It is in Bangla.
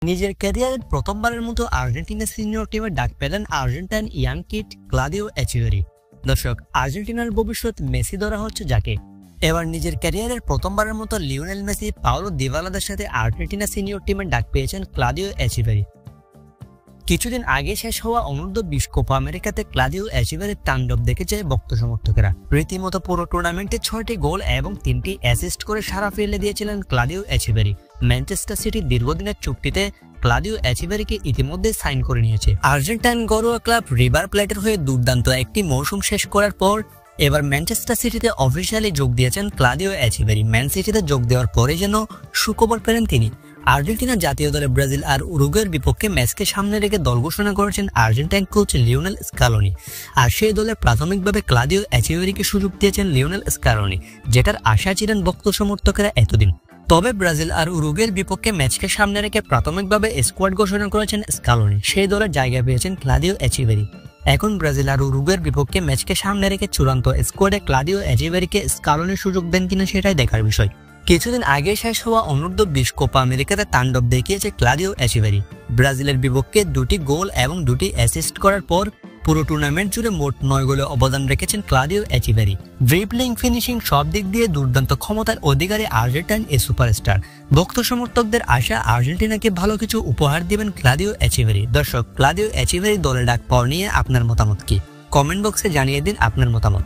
নিজের ক্যারিয়ারের প্রথমবারের মতো আর্জেন্টিনা সিনিয়র টিমে ডাক পেলেন Argentine young kid Claudio Echeverri. দর্শক, আর্জেন্টিনার ভবিষ্যৎ মেসি ধরা হচ্ছে যাকে। এবার নিজের ক্যারিয়ারের প্রথমবারের মতো লিওনেল মেসি পাওলো দিবালাদের সাথে আর্জেন্টিনা সিনিয়র টিমে ডাক পেয়েছেন ক্লাদিও এচিভেরি। কিছুদিন আগে শেষ হওয়া অনূর্ধ্ব-20 কোপা আমেরিকাতে ক্লাদিও এচিভেরির তাণ্ডব দেখেছে ভক্ত সমর্থকেরা। রীতিমতো পুরো টুর্নামেন্টে 6টি গোল এবং 3টি অ্যাসিস্ট করে সারা ফেলে দিয়েছিলেন ক্লাদিও এচিভেরি। ম্যানচেস্টার সিটি দীর্ঘদিনের চুক্তিতে ক্লাদিও এচিভেরিকে ইতিমধ্যে সাইন করে নিয়েছে। আর্জেন্টাইন ঘরোয়া ক্লাব রিভার প্লেটের হয়ে দুর্দান্ত একটি মৌসুম শেষ করার পর এবার ম্যানচেস্টার সিটিতে অফিসিয়ালি যোগ দিয়েছেন ক্লাদিও এচিভেরি। ম্যান সিটিতে যোগ দেওয়ার পরে যেন সুখবর পেলেন তিনি। আর্জেন্টিনা জাতীয় দলে ব্রাজিল আর উরুগুয়ের বিপক্ষে ম্যাচকে সামনে রেখে দল ঘোষণা করেছেন আর্জেন্টাইন কোচ লিওনেল স্কালোনি। আর সেই দলে প্রাথমিকভাবে ক্লাদিও এচিভেরিকে সুযোগ দিয়েছেন লিওনেল স্কালোনি, যেটার আশা ছিলেন ভক্ত সমর্থকেরা এতদিন। তবে ব্রাজিল আর উরুগুয়ের বিপক্ষে ম্যাচকে সামনে রেখে প্রাথমিকভাবে স্কোয়াড ঘোষণা করেছেন স্কালোনি। সেই দলের জায়গা পেয়েছেন ক্লাদিও এচিভেরি। এখন ব্রাজিল আর উরুগুয়ের বিপক্ষে ম্যাচকে সামনে রেখে চূড়ান্ত স্কোয়াডে ক্লাদিও এচিভেরিকে স্কালোনি সুযোগ দেন কিনা সেটাই দেখার বিষয়। কিছুদিন আগে শেষ হওয়া অনূর্ধ্ব-20 কোপা আমেরিকাতে তাণ্ডব দেখিয়েছে ক্লাদিও এচিভেরি। ব্রাজিলের বিপক্ষে 2টি গোল এবং 2টি অ্যাসিস্ট করার পর পুরো টুর্নামেন্ট জুড়ে মোট 9 গোলে অবদান রেখেছেন ক্লাদিও এচিভেরি। ড্রিবলিং, ফিনিশিং সব দিক দিয়ে দুর্দান্ত ক্ষমতার অধিকারী আর্জেন্টাইন এই সুপারস্টার। ভক্ত সমর্থকদের আশা আর্জেন্টিনাকে ভালো কিছু উপহার দিবেন ক্লাদিও এচিভেরি। দর্শক, ক্লাদিও এচিভেরি দলে ডাক পাওয়া নিয়ে আপনার মতামত কি? কমেন্ট বক্সে জানিয়ে দিন আপনার মতামত।